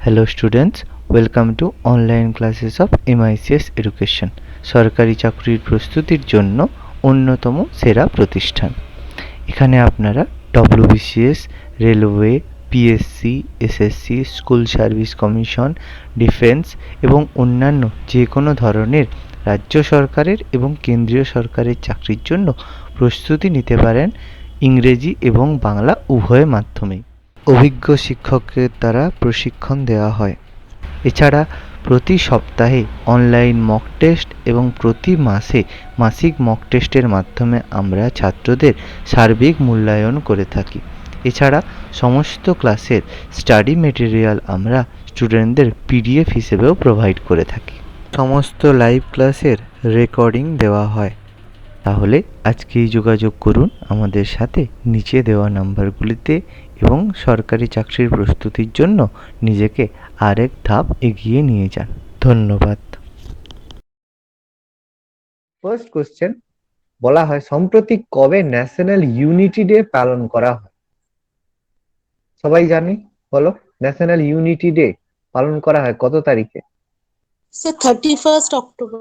Hello students, welcome to online classes of MICS Education. সরকারি চাকরির প্রস্তুতির জন্য অন্যতম সেরা প্রতিষ্ঠান। এখানে আপনারা WBCS, railway, PSC, SSC, school service commission, defence এবং অন্যান্য যে কোনো ধরনের রাজ্য সরকারের এবং কেন্দ্রীয় সরকারের চাকরির জন্য প্রস্তুতি নিতে পারেন ইংরেজি এবং বাংলা উভয় মাধ্যমেই। অভিজ্ঞ শিক্ষকের দ্বারা প্রশিক্ষণ দেওয়া হয়। এছাড়া প্রতি সপ্তাহে অনলাইন মক টেস্ট এবং প্রতি মাসে মাসিক মক টেস্টের মাধ্যমে আমরা ছাত্রদের সার্বিক মূল্যায়ন করে থাকি। এছাড়া সমস্ত ক্লাসের স্টাডি মেটেরিয়াল আমরা স্টুডেন্টদের পিডিএফ হিসেবেও প্রোভাইড করে থাকি। সমস্ত লাইভ ক্লাসের রেকর্ডিং দেওয়া হয়। তাহলে আজকেই যোগাযোগ করুন আমাদের সাথে নিচে দেওয়া নাম্বারগুলিতে এবং সরকারি চাকরির প্রস্তুতির জন্য নিজেকে আরেক ধাপ এগিয়ে নিয়ে যান। ধন্যবাদ। ফার্স্ট কোশ্চেন, বলা হয় সম্প্রতি কবে ন্যাশনাল ইউনিটি ডে পালন করা হয়? সবাই জানি, বলো। ন্যাশনাল ইউনিটি ডে পালন করা হয় কত তারিখে? Sir 31st October.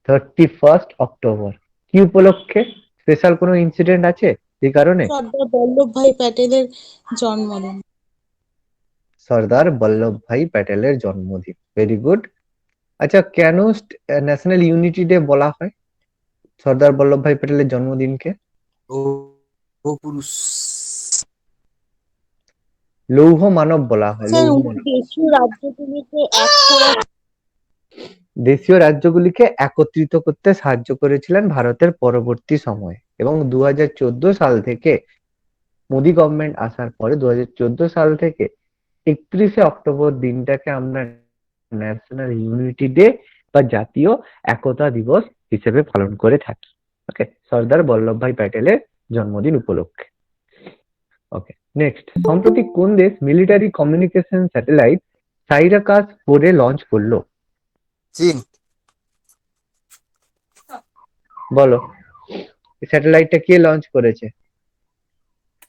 31st October. কি উপলক্ষে? স্পেশাল কোনো ইনসিডেন্ট আছে এই কারণে? সর্দার বল্লভভাই প্যাটেলের জন্মদিন। সর্দার বল্লভভাই প্যাটেলের জন্মদিন। Very good. আচ্ছা, কেন ন্যাশনাল ইউনিটি ডে বলা হয় সর্দার বল্লভভাই প্যাটেলের জন্মদিনকে? লৌহ মানব বলা হয়। স্যার লৌহ উনি মানব দেশীয় রাজ্যগুলিকে একত্রিত করতে সাহায্য করেছিলেন ভারতের পরবর্তী সময়ে, এবং 2014 সাল থেকে মোদি গভর্নমেন্ট আসার পরে 2014 সাল থেকে 31শে অক্টোবর দিনটাকে আমরা ন্যাশনাল ইউনিটি ডে বা জাতীয় একতা দিবস হিসেবে পালন করে থাকি। ওকে, সর্দার বল্লভভাই প্যাটেলের জন্মদিন উপলক্ষে। ওকে, নেক্সট, সম্প্রতি কোন দেশ মিলিটারি কমিউনিকেশন স্যাটেলাইট সাইরাকাস 4 লঞ্চ করলো? চীন। বলো, স্যাটেলাইটটা কে লঞ্চ করেছে?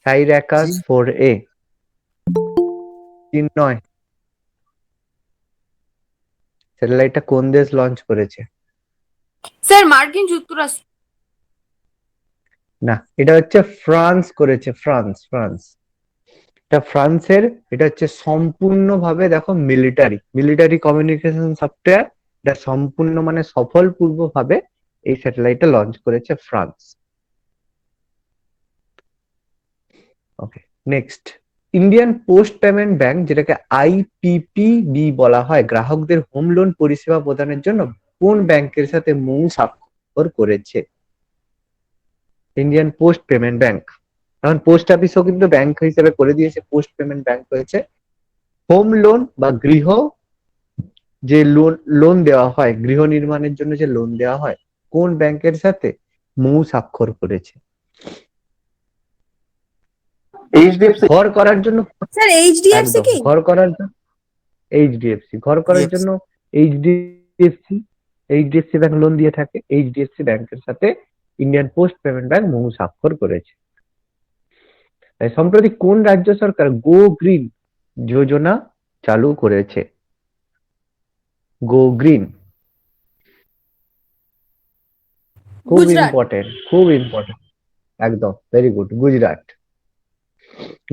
সাইরাকাস 4A। চীন নয়। স্যাটেলাইটটা কোন দেশ লঞ্চ করেছে? স্যার মার্কিন যুক্তরাষ্ট্র। না, এটা হচ্ছে ফ্রান্স করেছে। ফ্রান্স। এটা ফ্রান্সের। এটা হচ্ছে সম্পূর্ণভাবে, দেখো, মিলিটারি কমিউনিকেশন সফটওয়্যার। এটা সম্পূর্ণ মানে সফলপূর্বকভাবে এই স্যাটেলাইটটা লঞ্চ করেছে France. Okay, next, Indian post payment bank, যেটাকে আইপিপিবি বলা হয়, গ্রাহকদের হোম লোন পরিষেবা প্রদানের জন্য কোন ব্যাংকের সাথে মৌ স্বাক্ষর করেছে? Indian post payment bank. এখন পোস্ট অফিসও কিন্তু ব্যাংক হিসেবে করে দিয়েছে, পোস্ট পেমেন্ট ব্যাংক হয়েছে। হোম লোন বা গৃহ যে লোন দেওয়া হয়, গৃহ নির্মাণের জন্য যে লোন দেওয়া হয়, কোন ব্যাংকের সাথে মৌ স্বাক্ষর করেছে? এইচডিএফসি। ঘর করার জন্য। স্যার এইচডিএফসি একদম, কি? ঘর করার জন্য এইচডিএফসি। ঘর করার জন্য এইচডিএফসি ব্যাংক লোন দিয়ে থাকে। এইচডিএফসি ব্যাংকের সাথে ইন্ডিয়ান পোস্ট পেমেন্ট ব্যাংক মৌ স্বাক্ষর করেছে। তাই সম্প্রতি কোন রাজ্য সরকার গো গ্রিন যোজনা চালু করেছে? Go green. খুব গুজরাট। ইম্পর্টেন্ট। একদম, ভেরি গুড।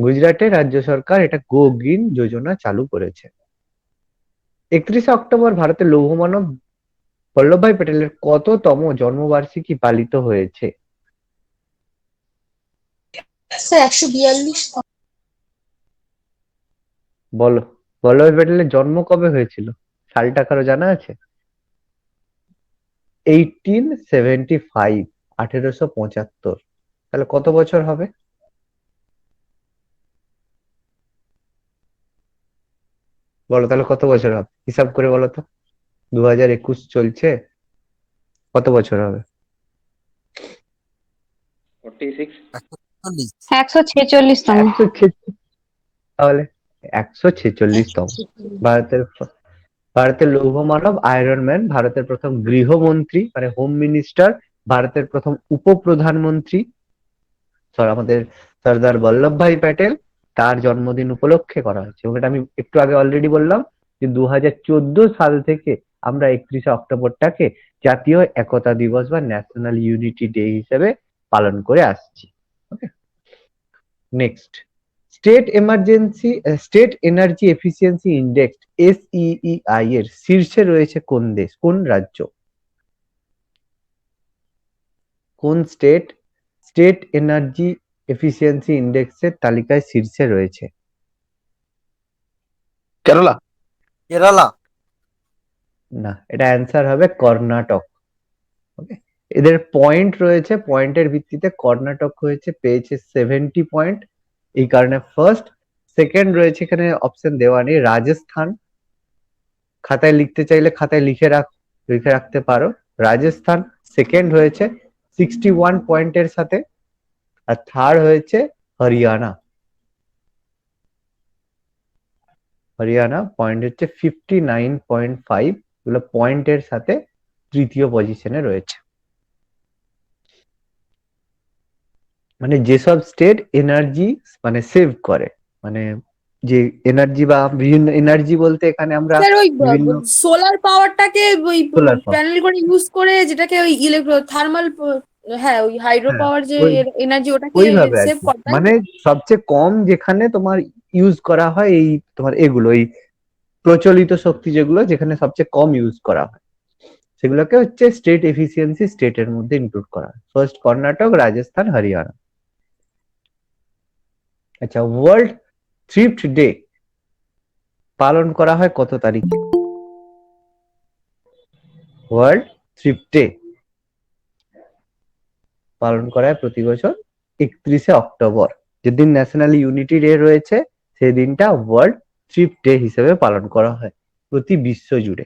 গুজরাটের রাজ্য সরকার এটা গো গ্রিন যোজনা চালু করেছে। 31শে অক্টোবর ভারতের লৌহ মানব বল্লভভাই প্যাটেলের কততম জন্মবার্ষিকী পালিত হয়েছে? স্যার 142। বলো, বল্লভভাই প্যাটেলের জন্ম কবে হয়েছিল? সালটা কারো জানা আছে? 1875, 1875। তাহলে কত বছর হবে? বলো তাহলে কত বছর হবে, হিসাব করে বলো তো। 2021 চলছে, কত বছর হবে? 146তম। তাহলে 146তম। ভারতের ভারতের লৌহ মানব, আয়রন ম্যান, ভারতের প্রথম গৃহমন্ত্রী মানে হোম মিনিস্টার, ভারতের প্রথম উপপ্রধানমন্ত্রী আমাদের সর্দার বল্লভভাই প্যাটেল, তার জন্মদিন উপলক্ষে করা হয়েছে, এবং এটা আমি একটু আগে অলরেডি বললাম যে 2014 সাল থেকে আমরা 31শে অক্টোবরটাকে জাতীয় একতা দিবস বা ন্যাশনাল ইউনিটি ডে হিসেবে পালন করে আসছি। Okay, next, state energy efficiency index SEEI এর শীর্ষে রয়েছে কোন দেশ, কোন রাজ্য? কোন স্টেট এনার্জি এফিসিয়েন্সি ইন্ডেক্সের তালিকায় শীর্ষে রয়েছে? কেরালা। কেরালা। না, এটা অ্যান্সার হবে কর্ণাটক। ওকে, এদের পয়েন্ট রয়েছে, পয়েন্টের ভিত্তিতে কর্ণাটক পেয়েছে 70 পয়েন্ট, এই কারণে ফার্স্ট। সেকেন্ড রয়েছে, এখানে অপশন দেওয়া নেই, রাজস্থান। খাতায় লিখতে চাইলে খাতায় লিখে রাখতে পারো, রাজস্থান সেকেন্ড হয়েছে 61 পয়েন্টের সাথে, আর থার্ড হয়েছে হরিয়ানা। হরিয়ানা পয়েন্ট হচ্ছে 59.5, এগুলো পয়েন্টের সাথে তৃতীয় পজিশনে রয়েছে। মানে যেসব স্টেট এনার্জি মানে সেভ করে, মানে যে এনার্জি বা বিভিন্ন এনার্জি বলতে এখানে আমরা স্যার ওই বিভিন্ন সোলার পাওয়ারটাকে ওই Solar power। প্যানেল করে ইউজ করে, যেটাকে ওই থার্মাল, হ্যাঁ ওই হাইড্রো হ্যাঁ, পাওয়ার যে ওই- এনার্জি, ওটাকে ওইভাবে আর সেভ কি। করে, তাই তো? মানে সবচেয়ে কম যেখানে তোমার ইউজ করা হয় এই তোমার এগুলো, এই প্রচলিত শক্তি যেগুলো যেখানে সবচেয়ে কম ইউজ করা হয়, সেগুলোকে হচ্ছে স্টেট এফিসিয়েন্সি স্টেটের মধ্যে ইনক্লুড করা হয়। ফার্স্ট কর্ণাটক, রাজস্থান, হরিয়ানা। আচ্ছা, ওয়ার্ল্ড থ্রিফ্ট ডে পালন করা হয় কত তারিখে? ওয়ার্ল্ড থ্রিফ্ট ডে পালন করা হয় প্রতি বছর 31শে অক্টোবর। যেদিন ন্যাশনাল ইউনিটি ডে রয়েছে সেই দিনটা ওয়ার্ল্ড থ্রিফ্ট ডে হিসেবে পালন করা হয় প্রতি বিশ্ব জুড়ে।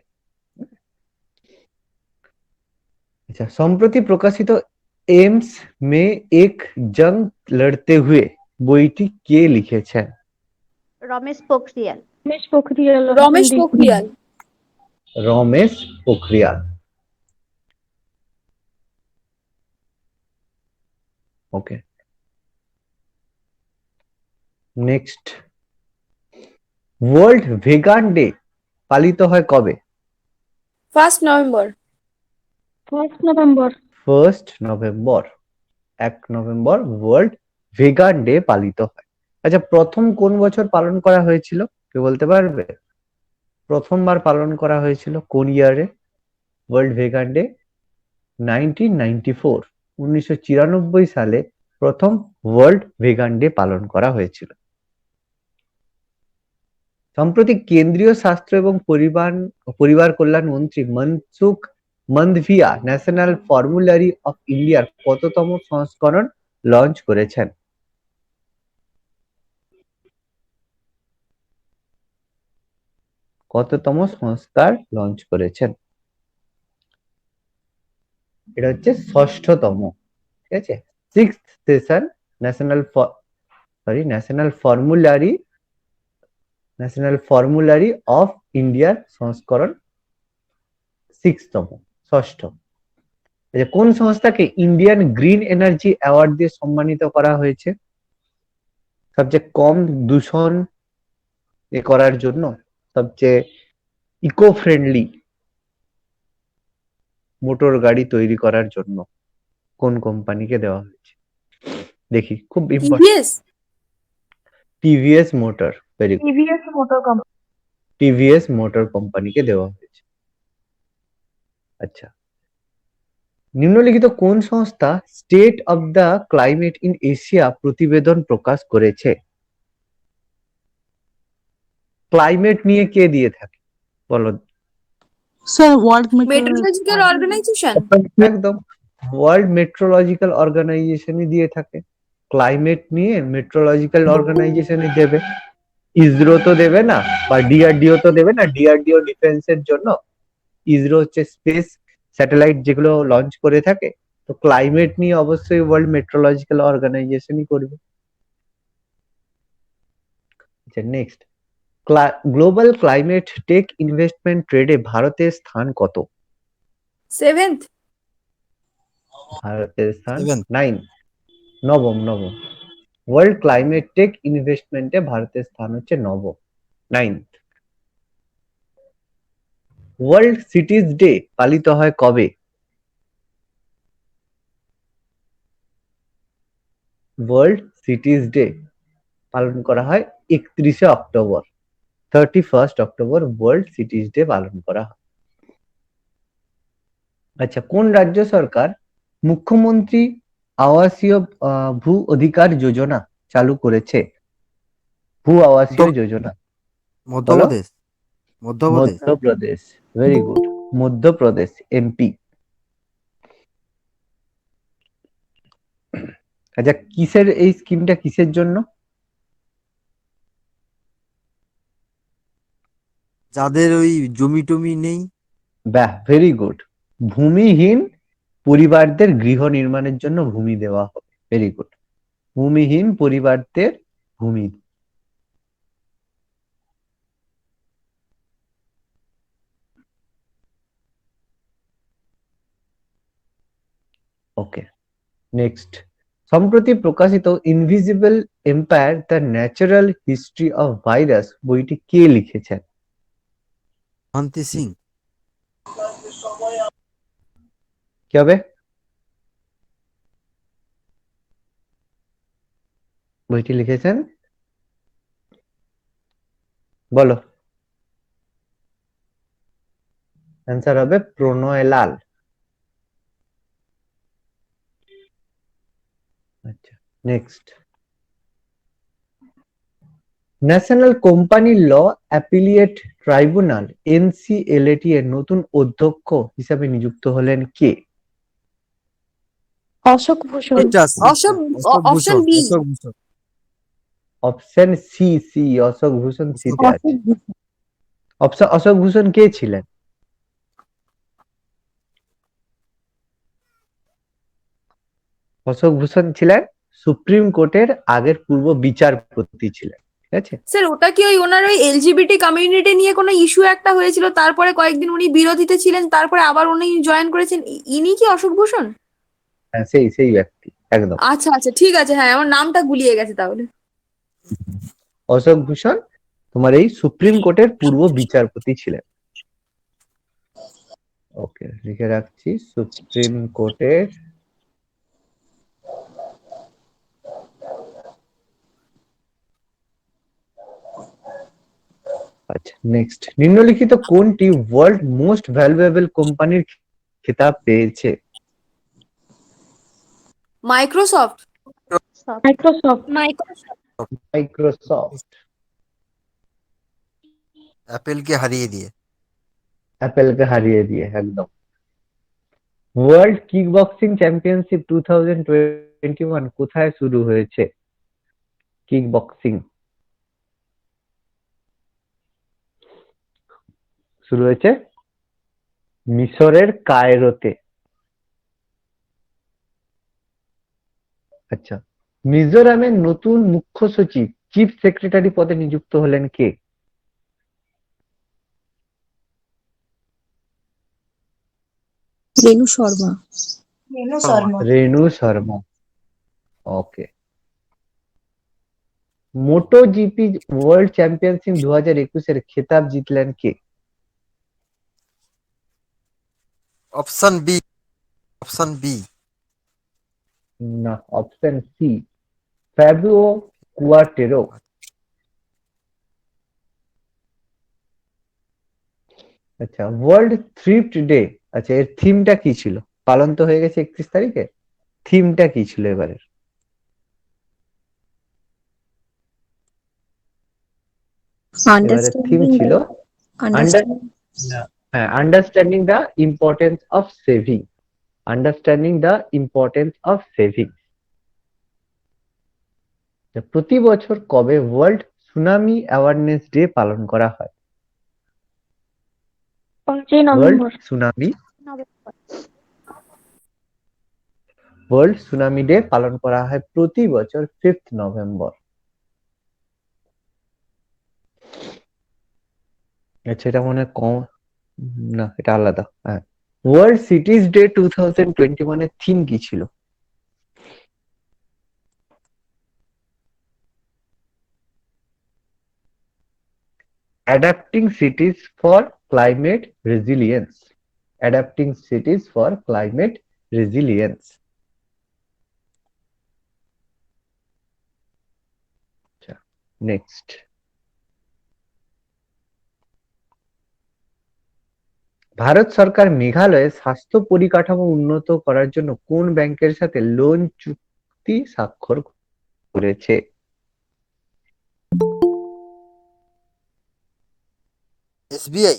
আচ্ছা, সম্প্রতি প্রকাশিত এমস মে এক জং লড়তে হুয়ে বইটি কে লিখেছেন? রমেশ পোখরিয়াল। রমেশ পোখরিয়াল। রমেশ পোখরিয়াল। ওকে, নেক্সট, ওয়ার্ল্ড ভেগান ডে পালিত হয় কবে? 1 November. 1 November. 1 November world vegan day পালিত হয়। আচ্ছা, প্রথম কোন বছর পালন করা হয়েছিল, কেউ বলতে পারবে? প্রথমবার পালন করা হয়েছিল কোন ইয়ারে ওয়ার্ল্ড ভেগান ডে? 1994, 1994 সালে প্রথম ওয়ার্ল্ড ভেগান ডে পালন করা হয়েছিল। সম্প্রতি কেন্দ্রীয় স্বাস্থ্য এবং পরিবার কল্যাণ মন্ত্রী Mansukh Mandaviya national formulary of ইন্ডিয়ার কততম সংস্করণ লঞ্চ করেছেন? কততম সংস্কার লঞ্চ করেছেন? এটা হচ্ছে ষষ্ঠতম, ঠিক আছে। 6th session national formulary of ইন্ডিয়ার সংস্করণ 6তম, ষষ্ঠ। কোন সংস্থাকে ইন্ডিয়ান গ্রিন এনার্জি অ্যাওয়ার্ড দিয়ে সম্মানিত করা হয়েছে সবচেয়ে কম দূষণ করার জন্য, সবচেয়ে ইকো ফ্রেন্ডলি মোটর গাড়ি তৈরি করার জন্য কোন কোম্পানিকে দেওয়া হয়েছে? দেখি, খুব important. TVS motor, very good, TVS motor কোম্পানিকে দেওয়া হয়েছে। আচ্ছা, নিম্নলিখিত কোন সংস্থা state of the climate in Asia প্রতিবেদন প্রকাশ করেছে? ক্লাইমেট নিয়ে কে দিয়ে থাকে বলো? Sir world meteorological organization. একদম, ওয়ার্ল্ড মেট্রোলজিক্যাল অর্গানাইজেশনই দিয়ে থাকে। ক্লাইমেট নিয়ে মেট্রোলজিক্যাল অর্গানাইজেশনই দেবে, ইসরো তো দেবে না, বা ডিআরডিও তো দেবে না। ডিআরডিও ডিফেন্সের জন্য, ইসরো হচ্ছে স্পেস স্যাটেলাইট যেগুলো লঞ্চ করে থাকে। তো ক্লাইমেট নিয়ে অবশ্যই ওয়ার্ল্ড মেট্রোলজিক্যাল অর্গানাইজেশনই করবে। আচ্ছা, next, global climate tech investment ট্রেডে ভারতের স্থান কত? 7th। ভারতের স্থান Seventh। 9, নবম। ওয়ার্ল্ড ক্লাইমেট টেক ইনভেস্টমেন্টে ভারতের স্থান হচ্ছে 9th। ওয়ার্ল্ড সিটিজ ডে পালিত হয় কবে? ওয়ার্ল্ড সিটিজ ডে পালন করা হয় 31শে অক্টোবর। 31st October world cities day পালন করা হয়। আচ্ছা, কোন রাজ্য সরকার মুখ্যমন্ত্রী আবাসীয় ভূ অধিকার যোজনা চালু করেছে? ভূ আবাসীয় যোজনা, বলো। Madhya Pradesh. Madhya Pradesh. Madhya Pradesh, very good. Madhya Pradesh, MP. আচ্ছা, কিসের এই স্কিমটা কিসের জন্য? যাদের ওই জমি টমি নেই। বাহ, ভেরি গুড। ভূমিহীন পরিবারদের গৃহ নির্মাণের জন্য ভূমি দেওয়া হবে। Very good. ভূমিহীন পরিবারদের ভূমি। ওকে, নেক্সট। সম্প্রতি প্রকাশিত invisible empire the natural history of virus বইটি কে লিখেছেন? শান্তি সিং। কি হবে? বইটি লিখেছেন, বলো। অ্যান্সার হবে প্রণয় লাল। আচ্ছা, next. National company law appellate tribunal NCLAT এর নতুন অধ্যক্ষ হিসাবে নিযুক্ত হলেন কে? Ashok Bhushan. Ashok, option B. Option C, Ashok Bhushan সিতে আছে। অশোক ভূষণ। অশোক ভূষণ কে ছিলেন? অশোক ভূষণ ছিলেন সুপ্রিম কোর্টের আগের পূর্ব বিচারপতি ছিলেন, ঠিক আছে? স্যার ওটা কি ওই ওনার ওই এলজিবিটি কমিউনিটি নিয়ে কোনো ইস্যু একটা হয়েছিল, তারপরে কয়েকদিন উনি বিরোধীতে ছিলেন, তারপরে আবার উনি জয়েন করেছেন, ইনি কি অশোক ভূষণ? হ্যাঁ, সেই ব্যক্তি, একদম। আচ্ছা আচ্ছা, ঠিক আছে, হ্যাঁ আমার নামটা গুলিয়ে গেছে তাহলে। অশোক ভূষণ তোমার এই সুপ্রিম কোর্টের পূর্ব বিচারপতি ছিলেন। ওকে, লিখে রাখছি সুপ্রিম কোর্টের আচ্ছা, নেক্সট। নিম্নলিখিত কোনটি ওয়ার্ল্ড মোস্ট ভ্যালুয়েবল কোম্পানির খেতাব পেয়েছে? মাইক্রোসফট। মাইক্রোসফট। মাইক্রোসফট। অ্যাপেলকে হারিয়ে দিয়ে। অ্যাপেলকে হারিয়ে দিয়ে, একদম। ওয়ার্ল্ড কিক বক্সিং চ্যাম্পিয়নশিপ 2021 কোথায় শুরু হয়েছে? কিক বক্সিং শুরু হয়েছে মিশরের কায়রোতে। আচ্ছা, মিজোরামের নতুন মুখ্য সচিব চিফ সেক্রেটারি পদে নিযুক্ত হলেন কে? Renu Sharma. Renu Sharma. Okay. Moto GP world championship 2021 খেতাব জিতলেন কে? Option B. Option B. না, অপশন সি, ফ্যাবিও কুয়াটেরো। আচ্ছা, ওয়ার্ল্ড থ্রিফট ডে, আচ্ছা এর থিমটা কি ছিল? পালন তো হয়ে গেছে 31 তারিখে, থিমটা কি ছিল এবারে? এবারে থিম ছিল understanding the importance of saving. Understanding the importance of saving. প্রতি বছর কবে ওয়ার্ল্ড সুনামি অ্যাওয়ারনেস ডে পালন করা হয়? 5ই ওয়ার্ল্ড নভেম্বর। সুনামি নভেম্বর। ওয়ার্ল্ড সুনামি ডে পালন করা হয় প্রতি বছর 5th নভেম্বর। আচ্ছা, এটা মনে হয় কম, না এটা আলাদা। হ্যাঁ, ওয়ার্ল্ড সিটিজ ডে 2021 এর থিম কি ছিল? adapting cities for climate resilience. Adapting cities for climate resilience. Next. Bharat সরকার মেঘালয়ে স্বাস্থ্য পরিকাঠামো উন্নত করার জন্য কোন ব্যাংকের সাথে লোন চুক্তি স্বাক্ষর করেছে? এসবিআই।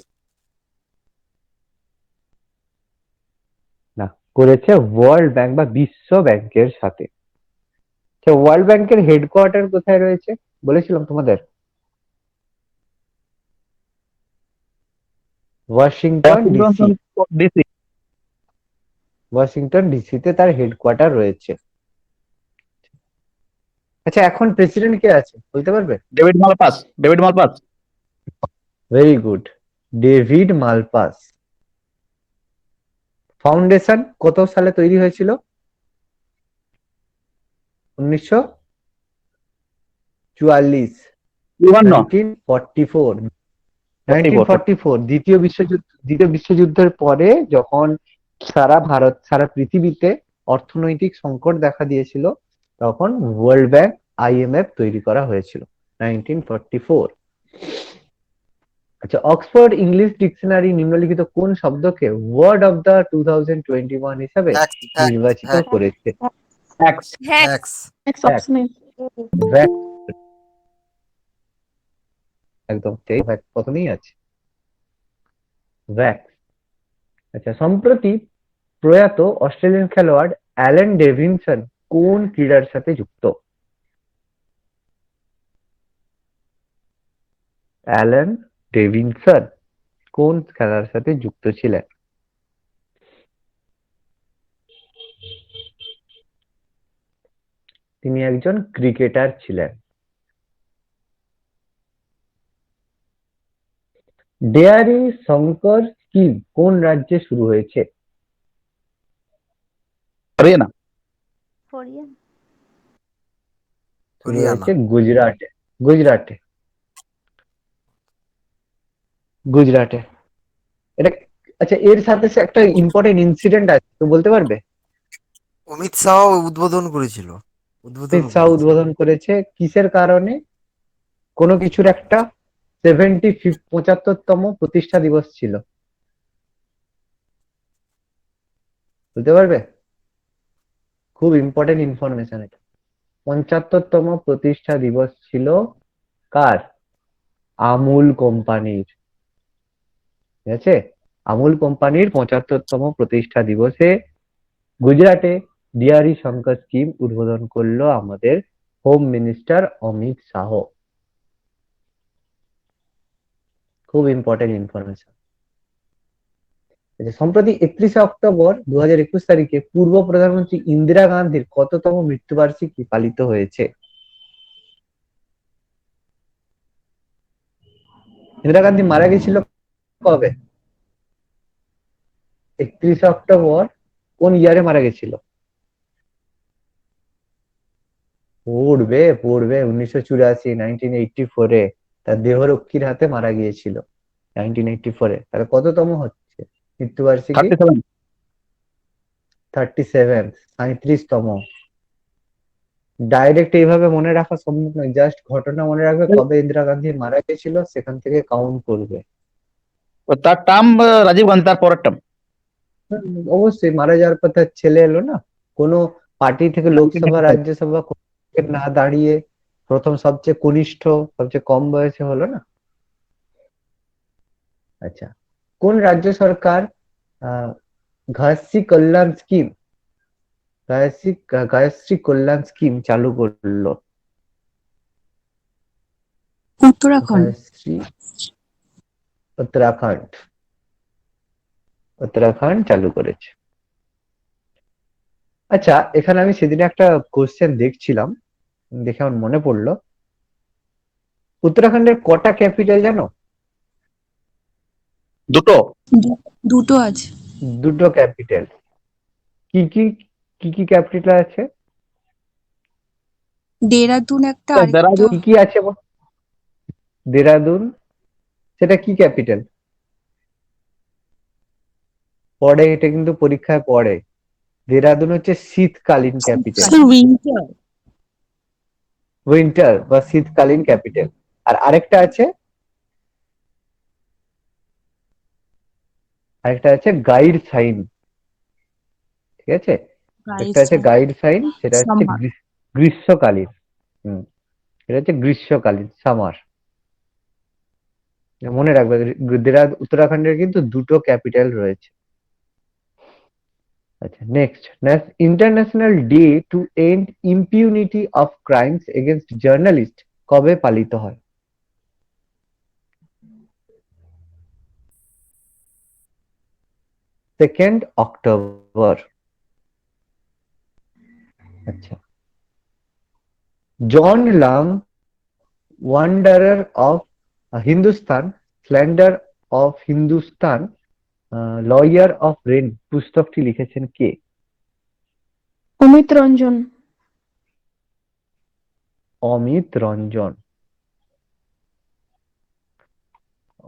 না, করেছে ওয়ার্ল্ড ব্যাংক বা বিশ্ব ব্যাংকের সাথে। ওয়ার্ল্ড ব্যাংকের হেডকোয়ার্টার কোথায় রয়েছে বলেছিলাম তোমাদের? Washington DC. ডিসি। ওয়াশিংটন ডিসিতে তার হেডকোয়ার্টার রয়েছে। আচ্ছা, এখন প্রেসিডেন্ট কে আছে বলতে পারবে? David Malpass. David Malpass. Very good, David Malpass. Foundation কত সালে তৈরি হয়েছিল? 1944। 1944 দ্বিতীয় বিশ্বযুদ্ধের পরে যখন সারা পৃথিবীতে অর্থনৈতিক সংকট দেখা দিয়েছিল, তখন ওয়ার্ল্ড ব্যাংক আইএমএফ তৈরি করা হয়েছিল 1944। আচ্ছা, অক্সফোর্ড ইংলিশ ডিকশনারি নিম্নলিখিত কোন শব্দকে ওয়ার্ড অফ দ্য 2021 হিসাবে নির্বাচিত করেছে? Hacks. Hacks. Next option is Vax. একদম ঠিক, ভ্যাক্স প্রথমেই আছে, ভ্যাক্স। আচ্ছা, সম্প্রতি প্রয়াত অস্ট্রেলিয়ান খেলোয়াড় অ্যালেন ডেভিনসন কোন ক্রীড়ার সাথে যুক্ত? অ্যালেন ডেভিনসন কোন খেলার সাথে যুক্ত ছিলেন? তিনি একজন ক্রিকেটার ছিলেন। ডেয়ারি শঙ্কর স্কিম কোন রাজ্যে শুরু হয়েছে? হরিয়ানা। হরিয়ানা। শুরু হয়েছে গুজরাটে। গুজরাটে। গুজরাটে। এটা, আচ্ছা, এর সাথে একটা ইম্পর্টেন্ট ইনসিডেন্ট আছে, তো বলতে পারবে? অমিত শাহ উদ্বোধন করেছিল। অমিত শাহ উদ্বোধন করেছে কিসের কারণে? কোনো কিছুর একটা 75তম প্রতিষ্ঠা দিবস ছিল, বলতে পারবে? খুব ইম্পর্টেন্ট ইনফরমেশন এটা। 75তম প্রতিষ্ঠা দিবস ছিল কার? আমুল কোম্পানির। ঠিক আছে, আমুল কোম্পানির 75তম প্রতিষ্ঠা দিবসে গুজরাটে ডেয়ারি শঙ্কর স্কিম উদ্বোধন করলো আমাদের হোম মিনিস্টার অমিত শাহ। খুব ইম্পর্টেন্ট ইনফরমেশন। সম্প্রতি 31শে অক্টোবর 2021 তারিখে পূর্ব প্রধানমন্ত্রী ইন্দিরা গান্ধীর কততম মৃত্যুবার্ষিকী পালিত হয়েছে? ইন্দিরা গান্ধী মারা গেছিল কবে? 31শে অক্টোবর কোন ইয়ারে মারা গেছিল? পড়বে 1984, 1984-এ তার দেহরক্ষীর হাতে মারা গিয়েছিল 1984-এ। তাহলে কততম হচ্ছে মৃত্যুবার্ষিকী? 37, 37তম। ডাইরেক্ট এইভাবে মনে রাখা সম্ভব নয়, জাস্ট ঘটনা মনে রাখবে, কবে ইন্দিরা গান্ধী মারা গেছিল সেখান থেকে কাউন্ট করবে। তার টার্ম রাজীব গান্ধী, তার পরের টার্ম। অবশ্যই মারা যাওয়ার পর তার ছেলে এলো না, কোনো পার্টি থেকে লোকসভা রাজ্যসভা না দাঁড়িয়ে প্রথম সবচেয়ে কনিষ্ঠ, সবচেয়ে কম বয়সে হলো না। আচ্ছা, কোন রাজ্য সরকার গায়শ্রী কল্যাণ স্কিম গায়শ্রী কল্যাণ স্কিম চালু করলো? উত্তরাখণ্ড। উত্তরাখণ্ড। উত্তরাখণ্ড চালু করেছে। আচ্ছা, এখানে আমি সেদিন একটা কোশ্চেন দেখছিলাম, দেখে আমার মনে পড়লো, উত্তরাখণ্ডের কটা ক্যাপিটাল জানো? দুটো। দুটো আছে। দুটো ক্যাপিটাল। কি কি কি কি ক্যাপিটাল আছে? দেরাদুন একটা, আরেকটা কি কি আছে? দেরাদুন, সেটা কি ক্যাপিটাল? পড়ে, এটা কিন্তু পরীক্ষায় পড়ে। দেরাদুন হচ্ছে শীতকালীন ক্যাপিটাল, স্যার উইন্টার। উইন্টার বা শীতকালীন ক্যাপিটাল। আর আরেকটা আছে গাইড সাইন, ঠিক আছে? একটা আছে গাইড সাইন, সেটা হচ্ছে সামার। গ্রীষ্মকালীন। হুম, এটা হচ্ছে গ্রীষ্মকালীন, সামার। মনে রাখবে, উত্তরাখণ্ডের কিন্তু দুটো ক্যাপিটাল রয়েছে। আচ্ছা, next, international day to end impunity of crimes against journalist কবে পালিত হয়? 2nd অক্টোবর। আচ্ছা, John Lang, wanderer of Hindustan, slander of Hindustan, lawyer of rain পুস্তকটি লিখেছেন কে? অমিত রঞ্জন। অমিত রঞ্জন।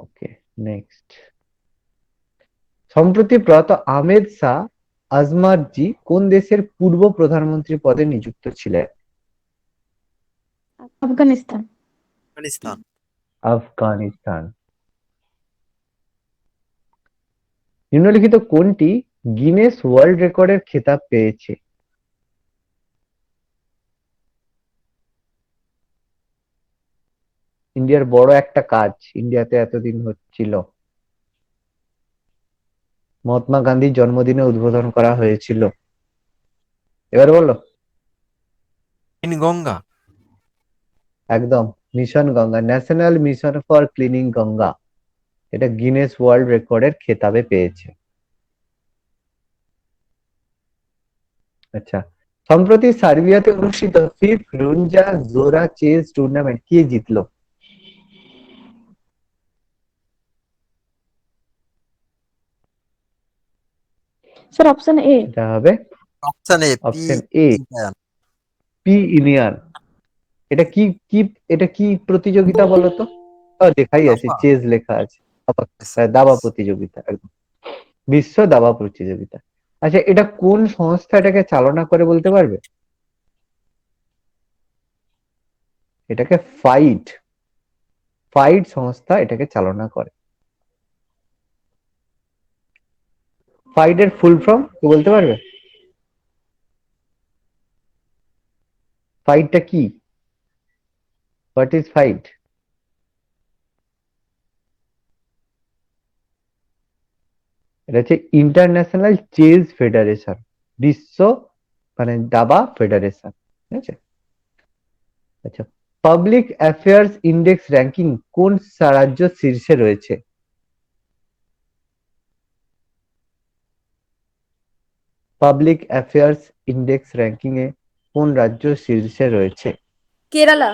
ওকে, নেক্সট, সম্প্রতি প্রয়াত আহমেদ শাহ আজমারজি কোন দেশের পূর্ব প্রধানমন্ত্রী পদে নিযুক্ত ছিলেন? আফগানিস্তান। আফগানিস্তান। আফগানিস্তান। নিম্নলিখিত কোনটি গিনেস ওয়ার্ল্ড রেকর্ডের খেতাব পেয়েছে? ইন্ডিয়ার বড় একটা কাজ ইন্ডিয়াতে এতদিন হচ্ছিল, মহাত্মা গান্ধীর জন্মদিনে উদ্বোধন করা হয়েছিল। এবার বলো। গঙ্গা। একদম, mission Ganga, national mission for cleaning Ganga. এটা গিনেস ওয়ার্ল্ড রেকর্ডের খেতাবে পেয়েছে। আচ্ছা, সম্প্রতি সার্বিয়াতে অনুষ্ঠিত ফিফ রুঞ্জা জোরা চেস টুর্নামেন্ট কে জিতলো? স্যার অপশন এ। এটা হবে option A, P option A, Indian. P Iniyan. এটা কি কি এটা কি প্রতিযোগিতা বলতো? লেখাই আছে, দাবা। চেস লেখা আছে। দাবা প্রতিযোগিতা, একদম, বিশ্ব দাবা প্রতিযোগিতা। আচ্ছা, এটা কোন সংস্থা এটাকে চালনা করে বলতে পারবে? এটাকে ফাইট ফাইট সংস্থা এটাকে চালনা করে। ফাইট এর ফুল ফর্ম কি বলতে পারবে? ফাইটটা কি? What is fight? এটা হচ্ছে ইন্টারন্যাশনাল চেস ফেডারেশন, বিশ্ব মানে দাবা ফেডারেশন, ঠিক আছে? আচ্ছা, পাবলিক অ্যাফেয়ার্স ইন্ডেক্স র্যাঙ্কিং কোন রাজ্য শীর্ষে রয়েছে? পাবলিক অ্যাফেয়ার্স ইন্ডেক্স র্যাঙ্কিং এ কোন রাজ্য শীর্ষে রয়েছে? কেরালা।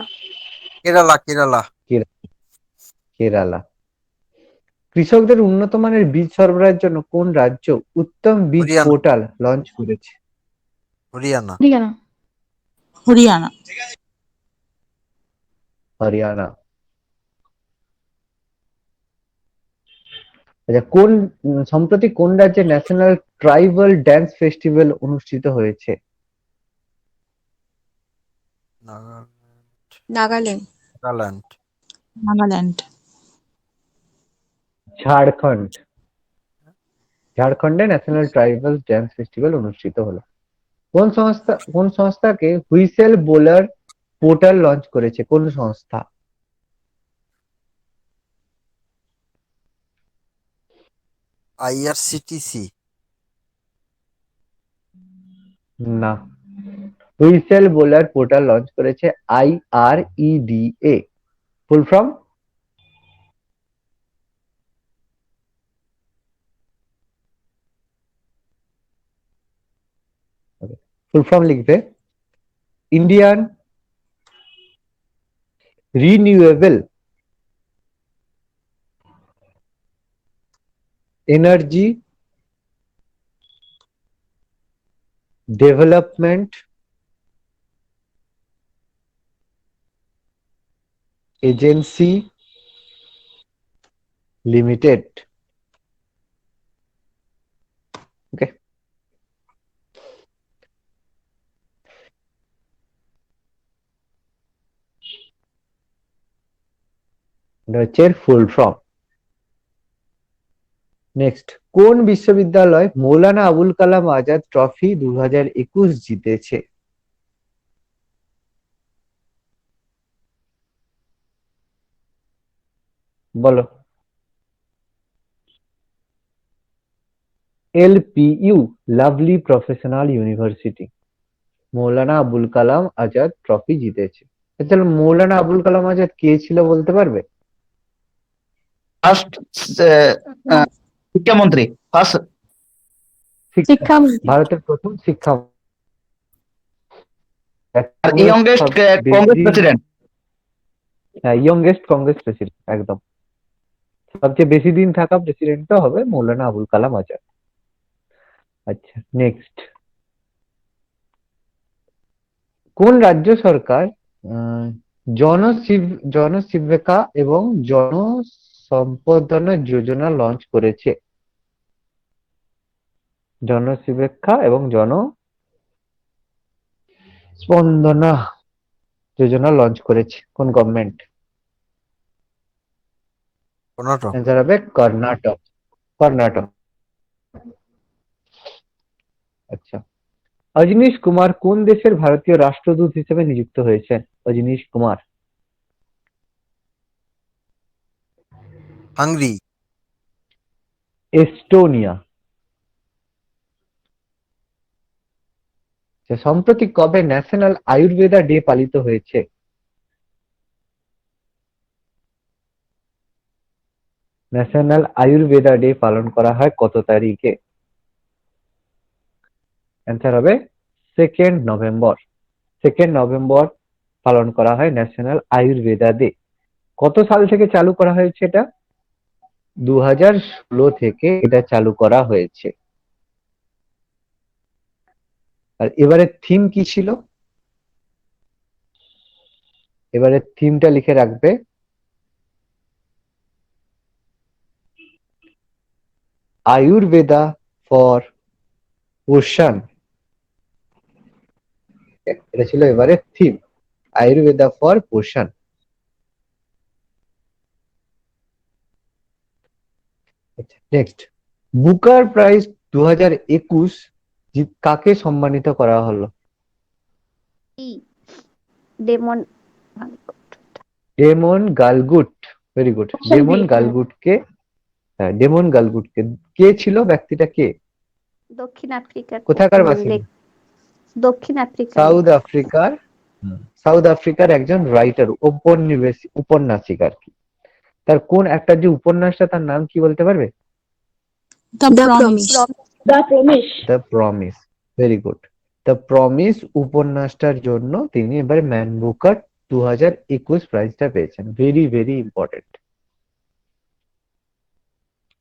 কেরালা। কেরালা। কেরালা। কৃষকদের উন্নত মানের বীজ সরবরাহের জন্য কোন রাজ্য উত্তম বীজ হরিয়ানা। পোর্টাল লঞ্চ করেছে? হরিয়ানা। হরিয়ানা। হরিয়ানা। হরিয়ানা। আচ্ছা, সম্প্রতি কোন রাজ্যে ন্যাশনাল ট্রাইবাল ড্যান্স ফেস্টিভ্যাল অনুষ্ঠিত হয়েছে? নাগাল্যান্ড। নাগাল্যান্ড। নাগাল্যান্ড। ঝাড়খণ্ড। ঝাড়খণ্ডে ন্যাশনাল ট্রাইবাল ড্যান্স ফেস্টিভ্যাল অনুষ্ঠিত হলো। কোন সংস্থাকে হুইসেল বোলার পোর্টাল লঞ্চ করেছে? কোন সংস্থা? আইআরসিটিসি। না, হুইসেল বোলার পোর্টাল লঞ্চ করেছে IREDA। Full form? Full form লিখবে, Indian renewable energy development agency limited. Okay, এটা হচ্ছে ফুল ফর্ম। নেক্সট, কোন বিশ্ববিদ্যালয় মৌলানা আবুল কালাম আজাদ ট্রফি 2021 জিতেছে? বলো। LPU, lovely professional university, Maulana Abul Kalam Azad trophy জিতেছে। তাহলে মৌলানা আবুল কালাম আজাদ কে ছিল বলতে পারবে? ফার্স্ট শিক্ষামন্ত্রী, ফার্স্ট শিক্ষামন্ত্রী। ভারতের প্রথম শিক্ষা। আর ইয়ংগেস্ট কংগ্রেস প্রেসিডেন্ট। হ্যাঁ, ইয়ংগেস্ট কংগ্রেস প্রেসিডেন্ট, একদম। সবচেয়ে বেশি দিন থাকা প্রেসিডেন্টটা হবে মৌলানা আবুল কালাম আজাদ। আচ্ছা, নেক্সট, কোন রাজ্য সরকার জনজীবিকা এবং জনসম্পদনা যোজনা লঞ্চ করেছে? জনজীবিকা এবং জনস্পন্দনা যোজনা লঞ্চ করেছে কোন গভর্নমেন্ট? কর্ণাটক। অ্যান্সার হবে কর্ণাটক। কর্ণাটক। আচ্ছা, অজনীশ কুমার কোন দেশের ভারতীয় রাষ্ট্রদূত হিসেবে নিযুক্ত হয়েছেন? অজনীশ কুমার। হাঙ্গরি। এস্টোনিয়া। সম্প্রতি কবে ন্যাশনাল আয়ুর্বেদা ডে পালিত হয়েছে? ন্যাশনাল আয়ুর্বেদা ডে পালন করা হয় কত তারিখে? অ্যান্সার হবে 2nd নভেম্বর। 2nd নভেম্বর পালন করা হয় ন্যাশনাল আয়ুর্বেদা ডে। কত সাল থেকে চালু করা হয়েছে এটা? 2016 থেকে এটা চালু করা হয়েছে। আর এবারে থিম কি ছিল? এবারে থিমটা লিখে রাখবে, আয়ুর্বেদা ফর পোষণ। এটা ছিল এবারে থিম, Ayurveda for Poshan. Next, Booker prize 2021 কাকে সম্মানিত করা হলো? ই Damon Damon Galgut. Very good. Damon গালগুটকে, ডেমন গালগুটকে, কে ছিল ব্যক্তিটা, কে? দক্ষিণ আফ্রিকার কোথাকার বাসিন্দা? দক্ষিণ আফ্রিকা সাউথ আফ্রিকার। সাউথ আফ্রিকার একজন রাইটার, উপন্যাসিক আর কি। তার কোন একটা যে উপন্যাসটা, তার নাম কি বলতে পারবে? The promise. The promise. Very good. The promise উপন্যাসটার জন্য তিনি এবার ম্যান বুকার 2021 প্রাইজটা পেয়েছেন। Very very important.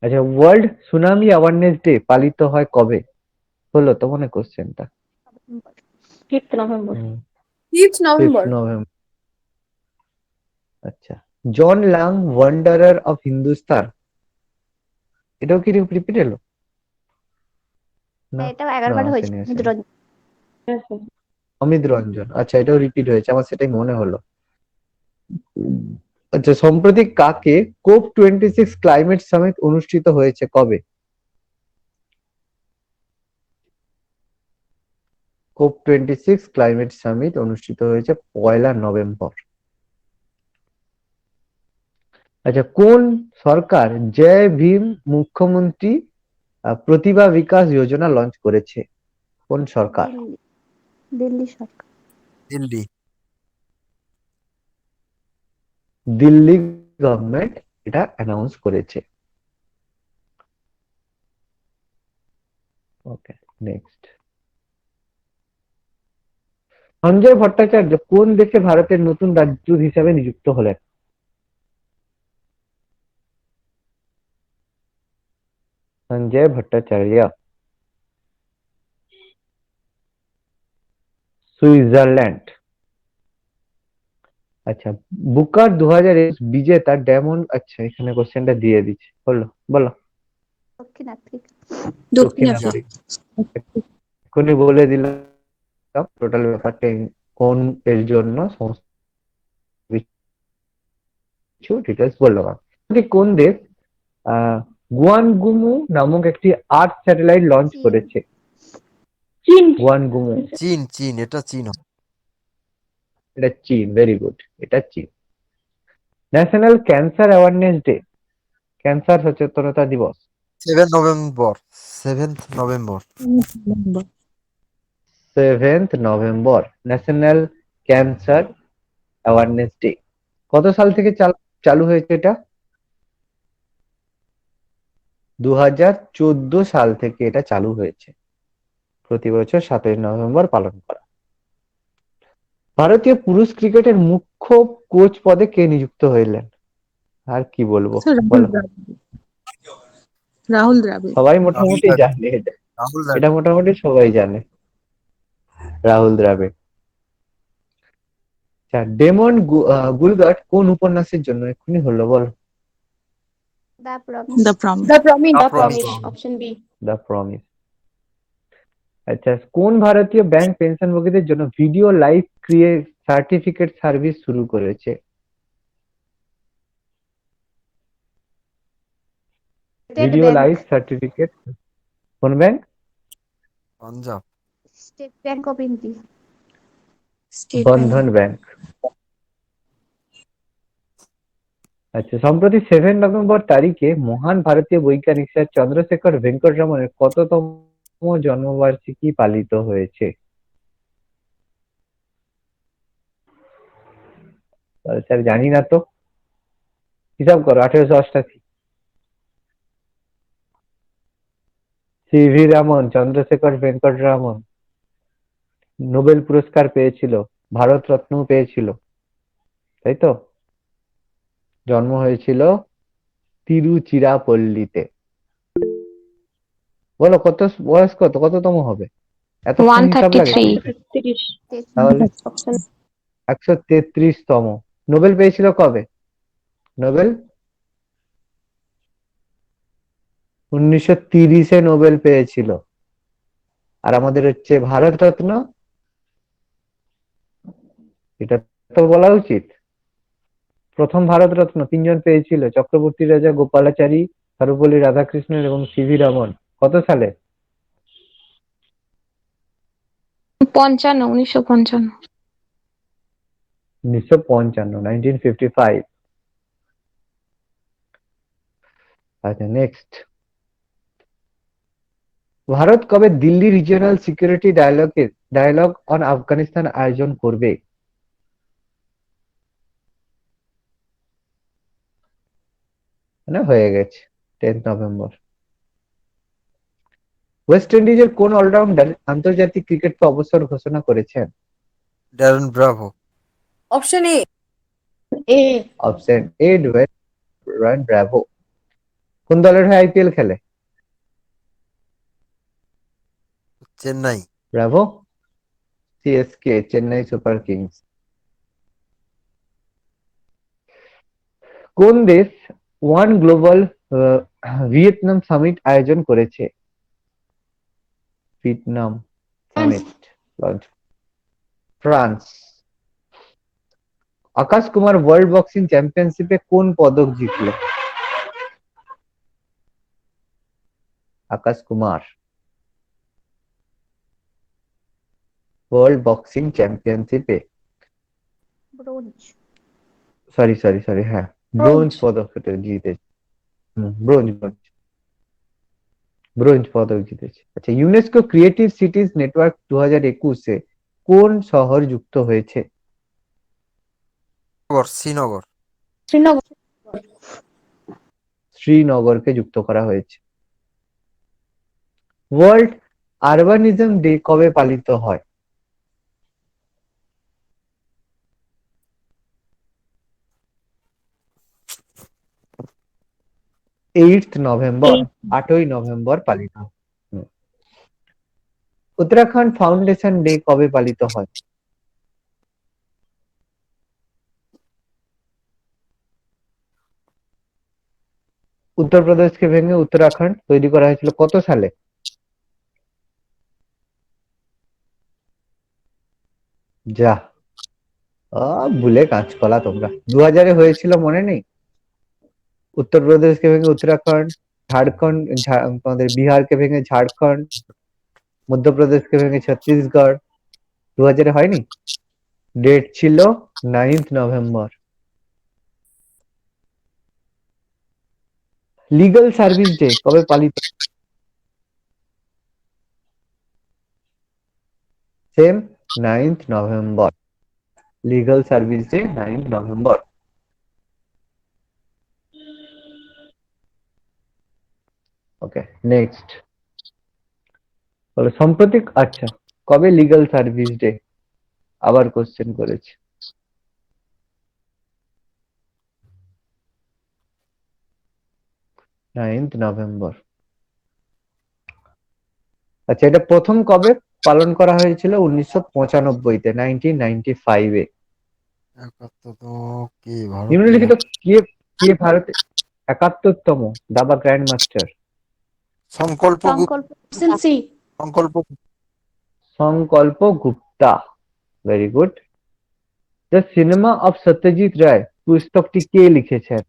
আচ্ছা, ওয়ার্ল্ড সুনামি অ্যাওয়ারনেস ডে পালিত হয় কবে? হলো তো মনে কোশ্চেনটা? 5th November. 5th November. November. আচ্ছা, John Lang wanderer of Hindustan, এটাও কি রিপিট এলো? না, এটা 11 বার না, হয়েছে। আসেনি, আসেনি। অমিত রঞ্জন, আচ্ছা, এটাও রিপিট হয়েছে, আমার সেটাই মনে হলো। আচ্ছা, সম্প্রতি কাকে COP26 ক্লাইমেট সামিট অনুষ্ঠিত হয়েছে কবে? COP26 ক্লাইমেট সামিট অনুষ্ঠিত হয়েছে 1 নভেম্বর। আচ্ছা, কোন সরকার জয় ভীম মুখ্যমন্ত্রী প্রতিভা বিকাশ যোজনা লঞ্চ করেছে? কোন সরকার? দিল্লি সরকার। দিল্লি। দিল্লি গভর্নমেন্ট এটা অ্যানাউন্স করেছে। ওকে, নেক্সট, সঞ্জয় ভট্টাচার্য কোন দেশে ভারতের নতুন রাষ্ট্রদূত হিসেবে নিযুক্ত হলেন? সঞ্জয় ভট্টাচার্য সুইজারল্যান্ড। আচ্ছা, বুকার 2021 বিজেতা ডেমন, আচ্ছা এখানে কোশ্চেনটা দিয়ে দিচ্ছে, বলো বলো। দক্ষিণ আফ্রিকা। দক্ষিণ আফ্রিকা, এক্ষুনি বলে দিলাম টোটাল ব্যাপারটা কোন এর জন্য, সমস্ত কিছু ডিটেলস বললাম আমি। কোন দেশ গুয়ানগুমু নামক একটি আর্থ স্যাটেলাইট লঞ্চ চীন। করেছে? চীন। গুয়ানগুমু, চীন চীন এটা চীন হবে। এটা চীন, ভেরি গুড, এটা চীন। National cancer awareness day, cancer সচেতনতা দিবস। 7 November, 7th November. 7 November national cancer awareness day. কত সাল থেকে চালু হয়েছে এটা? 2014 সাল থেকে এটা চালু হয়েছে, প্রতি বছর 7 নভেম্বর পালন করা। ভারতীয় পুরুষ ক্রিকেটের মুখ্য কোচ পদে কে নিযুক্ত হইলেন? আর কি বলবো, বলো। রাহুল দ্রাবিড়। সবাই মোটামুটি রাহুল জানে এটা, রাহুল এটা দ্রাবিড়। মোটামুটি সবাই জানে, রাহুল দ্রাবিড়। আচ্ছা, ডেমন গুলগার্ড কোন উপন্যাসের জন্য এক্ষুনি হলো, বল। The promise. The promise. The Promise. The Promise. Promise. Option B. The promise. আচ্ছা, কোন ভারতীয় ব্যাংক পেনশনভোগীদের জন্য ভিডিও লাইভ সার্টিফিকেট সার্ভিস শুরু করেছে? ভিডিও লাইভ সার্টিফিকেট, কোন bank? Punjab. State bank of India. Bandhan bank. আচ্ছা, সম্প্রতি 7 নভেম্বর তারিখে মহান ভারতীয় বৈজ্ঞানিক স্যার চন্দ্রশেখর ভেঙ্কটরমনের কততম জন্মবার্ষিকী পালিত হয়েছে? স্যার জানি না তো, হিসাব করো। 1888। সিভি রামন, চন্দ্রশেখর ভেঙ্কটরমন নোবেল পুরস্কার পেয়েছিল, ভারত রত্ন পেয়েছিল, তাই তো? জন্ম হয়েছিল তিরুচিরাপল্লীতে। বলো কত বয়স, কততম হবে? এতক্ষণ হিসাব লাগে? 33. তাহলে Option 133তম। নোবেল পেয়েছিল কবে? নোবেল 1930-এ নোবেল পেয়েছিল। আর আমাদের হচ্ছে ভারত রত্ন, এটা তো বলা উচিত। প্রথম ভারত রত্ন 3জন পেয়েছিল, চক্রবর্তী রাজা গোপালাচারী, সর্বপল্লী রাধাকৃষ্ণন এবং সিভি রমন। কত সালে? 1955. 1955। আচ্ছা, নেক্সট। ভারত কবে Delhi regional security dialogue on Afghanistan আয়োজন করবে? মানে হয়ে গেছে, 10 নভেম্বর। ওয়েস্ট ইন্ডিজের কোন অলরাউন্ডার আন্তর্জাতিক ক্রিকেট থেকে অবসর ঘোষণা করেছেন? Darren Bravo. Option A. A. Option A, Dwayne Bravo. কোন দলের হয়ে আইপিএল খেলে? Chennai. Bravo CSK, Chennai super kings. কোন দেশ ওয়ান গ্লোবাল ভিয়েতনাম সামিট আয়োজন করেছে? Vietnam summit launch, France. Akash Kumar world boxing চ্যাম্পিয়নশিপে কোন পদক জিতল? আকাশ কুমার ওয়ার্ল্ড বক্সিং চ্যাম্পিয়নশিপে, ব্রোঞ্জ। সরি, হ্যাঁ, ব্রোঞ্জ পদক জিতেছে। ব্রোঞ্জ পদক জিতেছে। আচ্ছা, ইউনেস্কো ক্রিয়েটিভ সিটিজ নেটওয়ার্ক 2021-এ কোন শহর যুক্ত হয়েছে? শ্রীনগর। Srinagar. শ্রীনগরকে যুক্ত করা হয়েছে। ওয়ার্ল্ড আরবানিজম ডে কবে পালিত হয়? 8 নভেম্বর, 8ই নভেম্বর পালিত হয়। উত্তরাখণ্ড ফাউন্ডেশন ডে কবে পালিত হয়? উত্তরপ্রদেশকে ভেঙে উত্তরাখণ্ড তৈরি করা হয়েছিল কত সালে? যা ভুলে কাঁচকলা তোমরা। 2000-এ হয়েছিল, মনে নেই? উত্তরপ্রদেশকে ভেঙে উত্তরাখণ্ড, ঝাড়খণ্ড আমাদের বিহারকে ভেঙে ঝাড়খণ্ড, মধ্যপ্রদেশকে ভেঙে ছত্তিশগড়। 2000-এ হয়নি? ডেট ছিল 9th নভেম্বর। লিগ্যাল সার্ভিস ডে কবে পালিত? সেম 9th নভেম্বর। লিগ্যাল সার্ভিস ডে 9th নভেম্বর। ওকে, নেক্সট বলো সম্প্রতি, আচ্ছা, কবে লিগ্যাল সার্ভিস ডে? আবার কোশ্চেন করেছে। 9th November. আচ্ছা, এটা প্রথম কবে পালন করা হয়েছিল? 1995-তে, 1995-এ। একাত্তর তো কি ভারত নিম্নলিখিত কে কে ভারতে 71তম দাবা গ্র্যান্ড মাস্টার? সংকল্প সংকল্প option C. Sankalp Sankalp Gupta. Very good. The cinema of Satyajit Ray পুস্তকটি কে লিখেছেন?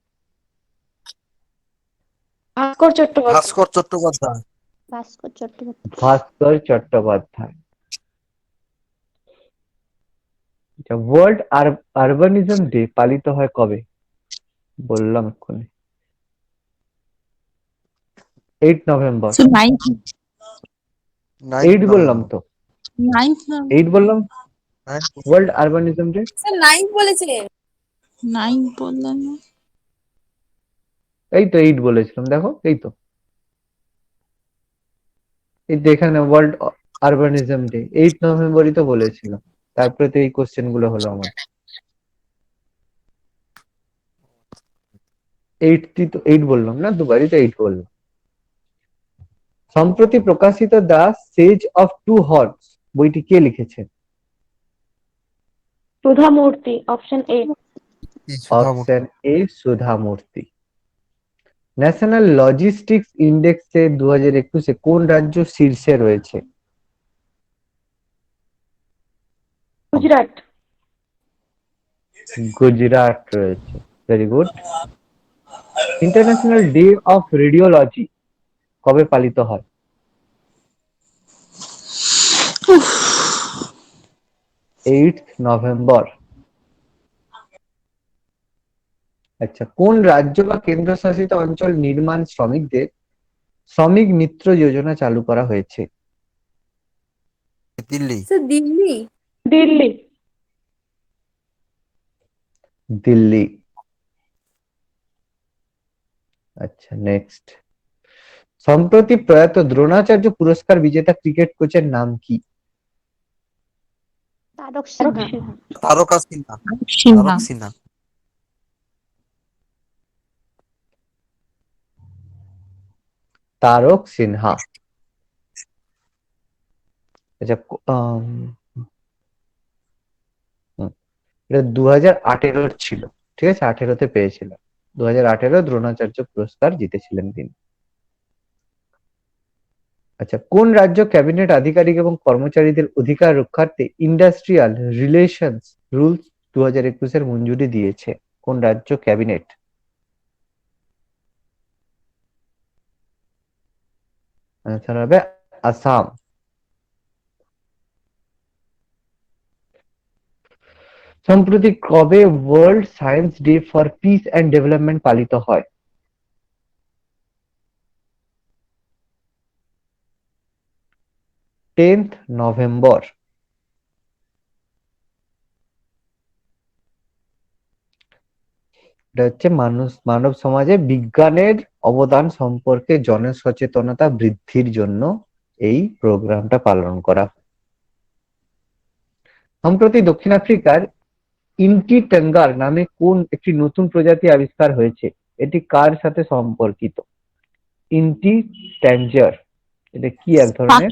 Bhaskar Chattopadhyay. Bhaskar Chattopadhyay. Bhaskar Chattopadhyay. Bhaskar Chattopadhyay. World urbanism day পালিত হয় কবে? বললাম এক্ষুনি, 8 নভেম্বর। 8 বললাম তো, 8 বললাম। ওয়ার্ল্ড আরবানিজম ডে স্যার 9 বলেছিলেন। এই তো 8 বলেছিলাম, দেখো এই তো, এই তো এখানে ওয়ার্ল্ড আরবানিজম ডে 8 নভেম্বরই তো বলেছিলাম। তারপরে তো এই কোশ্চেন গুলো হলো আমার। 8 বললাম না, দুবারই তো 8 বললাম। সম্প্রতি প্রকাশিত the sage of two horns বইটি কে লিখেছেন? সুধা মূর্তি। Option A. অপশন এ সুধা মূর্তি। ন্যাশনাল লজিস্টিক্স ইন্ডেক্সে 2021-এ কোন রাজ্য শীর্ষে রয়েছে? গুজরাট। গুজরাট রয়েছে। Very good. International day of radiology কবে পালিত হয়? 8th November. আচ্ছা, কোন রাজ্য বা কেন্দ্রশাসিত অঞ্চল নির্মাণ শ্রমিকদের শ্রমিক মিত্র যোজনা চালু করা হয়েছে? দিল্লি। স্যার দিল্লি। দিল্লি। দিল্লি। আচ্ছা, নেক্সট। সম্প্রতি প্রয়াত দ্রোণাচার্য পুরস্কার বিজেতা ক্রিকেট কোচের নাম কি? তারক সিনহা। তারকা সিনহা। তারক সিনহা। তারক সিনহা। আচ্ছা, এটা 2018-র ছিল, ঠিক আছে, 18-তে পেয়েছিল। 2018 দ্রোণাচার্য পুরস্কার জিতেছিলেন তিনি। আচ্ছা, কোন রাজ্য ক্যাবিনেট আধিকারিক এবং কর্মচারীদের অধিকার রক্ষার্থে ইন্ডাস্ট্রিয়াল রিলেশনস রুলস 2021-এর মঞ্জুরি দিয়েছে? কোন রাজ্য ক্যাবিনেট? আনসার হবে আসাম। সম্প্রতি কবে world science day for piece and development পালিত হয়? 10th November. এটা হচ্ছে মানব সমাজে বিজ্ঞানের অবদান সম্পর্কে জনসচেতনতা বৃদ্ধির জন্য এই প্রোগ্রামটা পালন করা হয়। সম্প্রতি দক্ষিণ আফ্রিকার ইনটি টেঙ্গার নামে কোন একটি নতুন প্রজাতি আবিষ্কার হয়েছে? এটি কার সাথে সম্পর্কিত? ইনটি ট্যাঞ্জার, এটা কি এক ধরনের?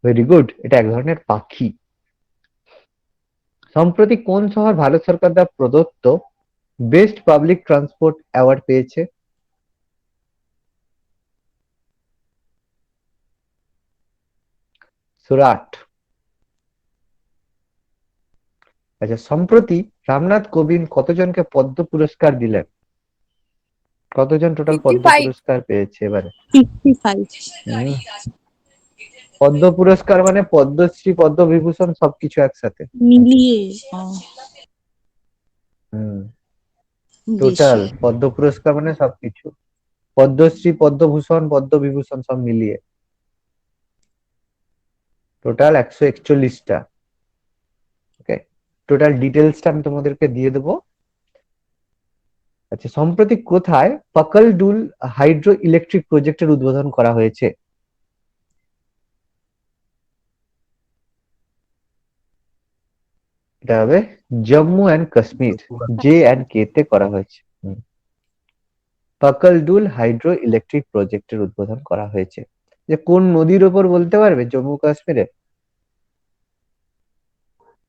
ভেরি গুড, এটা এক ধরনের পাখি। সম্প্রতি কোন শহর ভারত সরকার দ্বারা প্রদত্ত বেস্ট পাবলিক ট্রান্সপোর্ট অ্যাওয়ার্ড পেয়েছে? সুরাট। আচ্ছা, সম্প্রতি রামনাথ কোবিন্দ কতজনকে পদ্ম পুরস্কার দিলেন? কতজন টোটাল পদ্ম 55 পুরস্কার পেয়েছে এবারে? 55 হুম, পদ্ম পুরস্কার মানে পদ্মশ্রী, পদ্মবিভূষণ সবকিছু একসাথে। মিলিয়ে হুম, বেশি টোটাল পদ্ম পুরস্কার মানে সবকিছু, পদ্মশ্রী, পদ্মভূষণ, পদ্মবিভূষণ সব মিলিয়ে টোটাল 141টা। ওকে, টোটাল ডিটেলসটা আমি তোমাদেরকে দিয়ে দেবো। আচ্ছা, সম্প্রতি কোথায় পাকলডুল হাইড্রো ইলেকট্রিক প্রজেক্টের উদ্বোধন করা হয়েছে? এটা হবে জম্মু অ্যান্ড কাশ্মীর, JNK তে করা হয়েছে। পাকলডুল হাইড্রো ইলেকট্রিক প্রজেক্টের উদ্বোধন করা হয়েছে। যে কোন নদীর ওপর বলতে পারবে জম্মু কাশ্মীরে?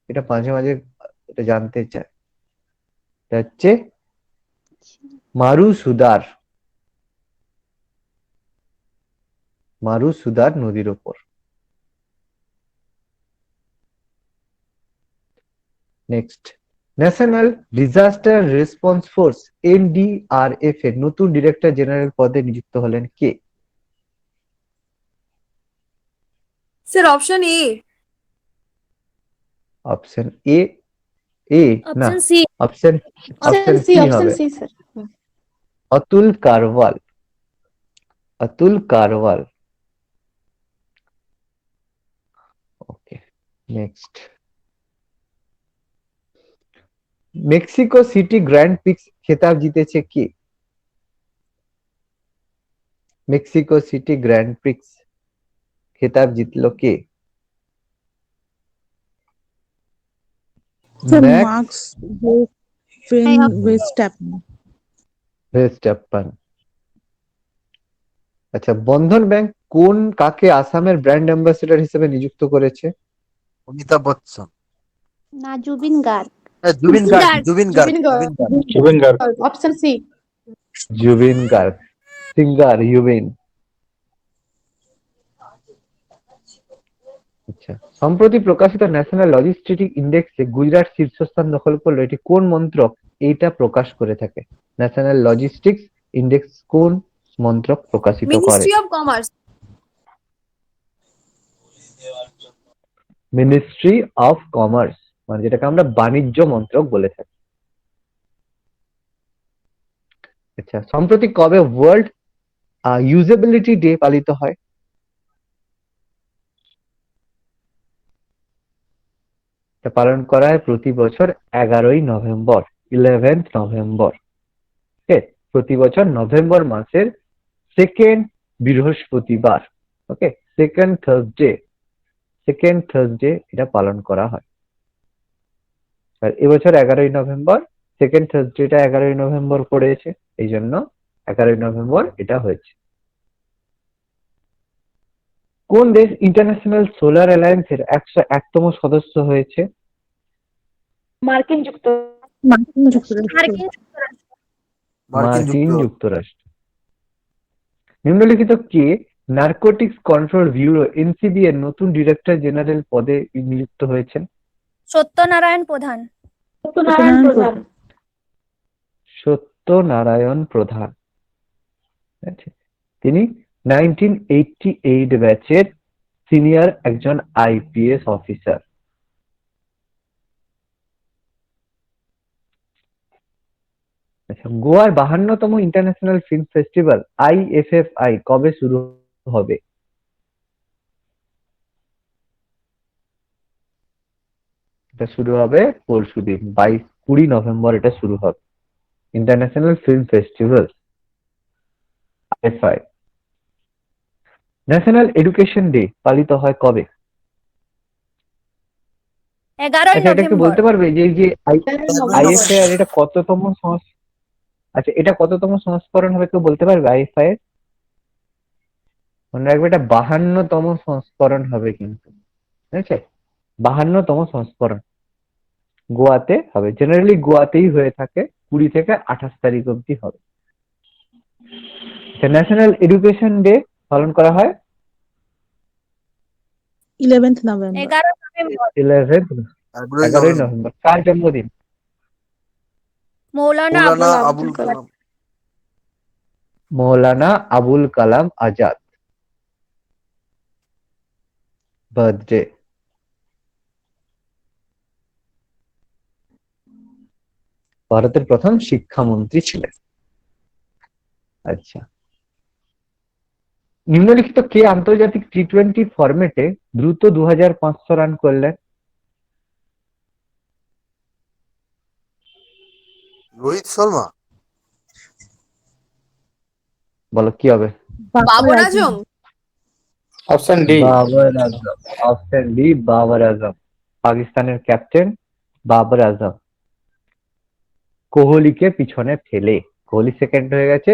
এটা মাঝে মাঝে এটা জানতে চায়। এটা হচ্ছে মারুসুদার, মারুসুদার নদীর ওপর। Next, national disaster response force NDRF এর নতুন ডিরেক্টর জেনারেল পদে নিযুক্ত হলেন কে? Sir option A. Option A, না, অপশন সি অপশন সি হবে C sir Atul Karwal. Atul Karwal. Okay, next, Mexico City Grand Prix খেতাব জিতেছে কে? মেক্সিকো সিটি গ্র্যান্ড প্রিক্স খেতাব জিতলো কে? মার্কস ভেস্টাপ্পান। আচ্ছা, বন্ধন ব্যাংক কাকে আসামের ব্র্যান্ড অ্যাম্বাসেডর হিসেবে নিযুক্ত করেছে? অমিতাভ বচ্চন। না জুবিন গার্গ জুবিন গার্গ, জুবিন গার্গ, জুবিন গার্গ। জুবিন গার্গ। শুভেন Garg. Option C. Zubeen Garg, singer ইউবিন। আচ্ছা, সম্প্রতি প্রকাশিত ন্যাশনাল লজিস্টিক ইন্ডেক্সে গুজরাট শীর্ষস্থান দখল করলো, এটি কোন মন্ত্রক এইটা প্রকাশ করে থাকে? ন্যাশনাল লজিস্টিক্স ইন্ডেক্স কোন মন্ত্রক প্রকাশিত করে? Ministry of commerce. Ministry of commerce, মানে যেটাকে আমরা বাণিজ্য মন্ত্রক বলে থাকি। আচ্ছা, সম্প্রতি কবে ওয়ার্ল্ড ইউজেবিলিটি ডে পালিত হয়? এটা পালন করা হয় প্রতি বছর 11ই নভেম্বর, 11th নভেম্বর। ওকে, প্রতি বছর নভেম্বর মাসের সেকেন্ড বৃহস্পতিবার, ওকে, সেকেন্ড থার্সডে এটা পালন করা হয়। আর এবছর 11ই নভেম্বর, সেকেন্ড থার্সডেটা 11ই নভেম্বর পড়েছে, এই জন্য 11ই নভেম্বর এটা হয়েছে। কোন দেশ ইন্টারন্যাশনাল সোলার অ্যালায়েন্সের 101তম সদস্য হয়েছে? মার্কিন যুক্তরাষ্ট্র। মার্কিন যুক্তরাষ্ট্র মার্কিন যুক্তরাষ্ট্র। নিম্নলিখিত কে নার্কোটিক্স কন্ট্রোল ব্যুরো NCB এর নতুন ডিরেক্টর জেনারেল পদে নিযুক্ত হয়েছেন? সত্যনারায়ণ প্রধান। সত্যনারায়ণ প্রধান। সত্যনারায়ণ প্রধান। আচ্ছা, তিনি 1988 ব্যাচের সিনিয়র একজন IPS অফিসার। আচ্ছা, গোয়ার 52তম ইন্টারন্যাশনাল ফিল্ম ফেস্টিভ্যাল IFFI কবে শুরু হবে? এটা শুরু হবে পরশুদিন, 20 নভেম্বর এটা শুরু হবে, international film festival IFFI। National education day পালিত হয় কবে? 11ই আচ্ছা, এটা কি নভেম্বর। বলতে পারবে যে IFFI এটা কততম আচ্ছা, এটা কততম সংস্করণ হবে কেউ বলতে পারবে IFFI এর? মনে রাখবে এটা 52তম সংস্করণ হবে কিন্তু, ঠিক আছে, 52তম সংস্করণ। গোয়াতে হবে, জেনারেলি গোয়াতেই হয়ে থাকে 20 থেকে 28 তারিখ অবধি হবে। ন্যাশনাল এডুকেশন ডে পালন করা হয় 11th November. 11 নভেম্বর 11th 11ই 11ই নভেম্বর। নভেম্বর। কার জন্মদিন? মৌলানা মৌলানা আবুল আবুল কালাম। মৌলানা আবুল কালাম আজাদ বার্থডে। ভারতের প্রথম শিক্ষামন্ত্রী ছিলেন। আচ্ছা, নিম্নলিখিত কে আন্তর্জাতিক টি-20 ফরম্যাটে দ্রুত 2500 রান করলেন? রোহিত শর্মা। বলো কি হবে? Babar Azam. Option D. Babar Azam. Option D Babar Azam. পাকিস্তানের ক্যাপ্টেন বাবর আজম কোহলিকে পিছনে ফেলে, কোহলি সেকেন্ড হয়ে গেছে,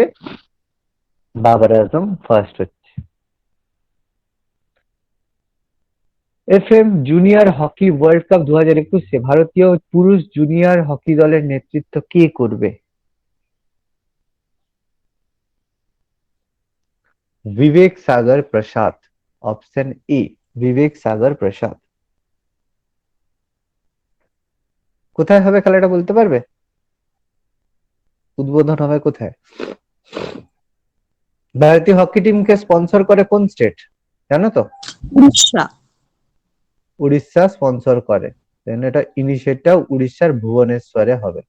বাবর আজম ফার্স্ট হচ্ছে। FM junior hockey world cup 2021 ভারতীয় পুরুষ জুনিয়র হকি দলের নেতৃত্ব কে করবে? বিবেক সাগর প্রসাদ। অপশন এ বিবেক সাগর প্রসাদ। কোথায় হবে খেলাটা বলতে পারবে? উদ্বোধন হবে কোথায়? ভারতীয় হকি টিমকে স্পন্সর করে কোন স্টেট জানো তো? উড়িষ্যা। উড়িষ্যা স্পন্সর করে। এটা ইনিশিয়েটটা উড়িষ্যার ভুবনেশ্বরে হবে।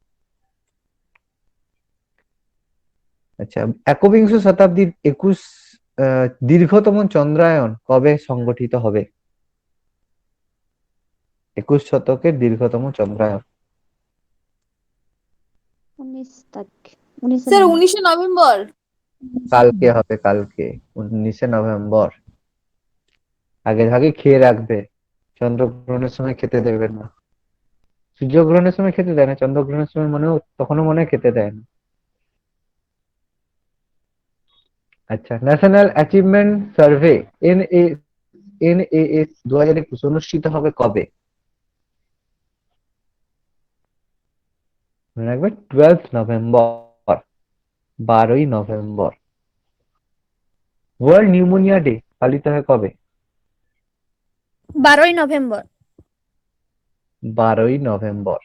আচ্ছা, একবিংশ শতাব্দীর 21 দীর্ঘতম চন্দ্রায়ন কবে সংগঠিত হবে? 21 শতকের দীর্ঘতম চন্দ্রায়ন। 19 তারিখ। 19 স্যার 19 নভেম্বর। কালকে হবে, কালকে 19 নভেম্বর। আগে ভাগে খেয়ে রাখবে, চন্দ্রগ্রহণের সময় খেতে দেবেন না। সূর্যগ্রহণের সময় খেতে দেয় না, চন্দ্রগ্রহণের সময় তখনও মনে হয় খেতে দেয় না। আচ্ছা, ন্যাশনাল অ্যাচিভমেন্ট সার্ভে NAS 2021 অনুষ্ঠিত হবে কবে? মনে রাখবে 12 নভেম্বর, 12ই নভেম্বর। ওয়ার্ল্ড নিউমোনিয়া ডে পালিত হয় কবে? 12ই নভেম্বর। 12ই নভেম্বর।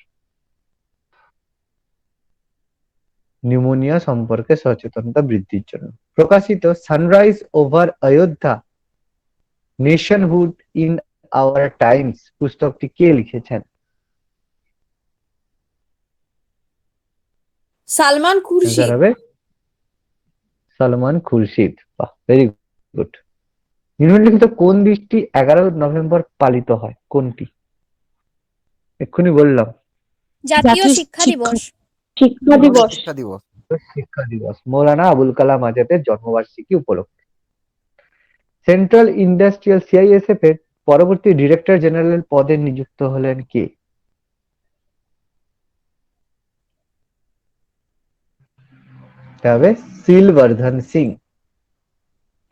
নিউমোনিয়া সম্পর্কে সচেতনতা বৃদ্ধির জন্য প্রকাশিত sunrise over Ayodhya nationhood in our times পুস্তকটি কে লিখেছেন? সালমান খুরশিদ। Answer হবে সালমান খুরশিদ। বাহ, ভেরি গুড। নিম্নলিখিত কোন দিনটি 11 নভেম্বর পালিত হয়? কোনটি? এক্ষুনি বললাম, জাতীয় শিক্ষা দিবস। শিক্ষা দিবস। শিক্ষা দিবস। শিক্ষা দিবস। মৌলানা আবুল কালাম আজাদের জন্মবার্ষিকী উপলক্ষে। সেন্ট্রাল ইন্ডাস্ট্রিয়াল CISF এর পরবর্তী ডিরেক্টর জেনারেল পদে নিযুক্ত হলেন কে? তবে Sheelvardhan Singh.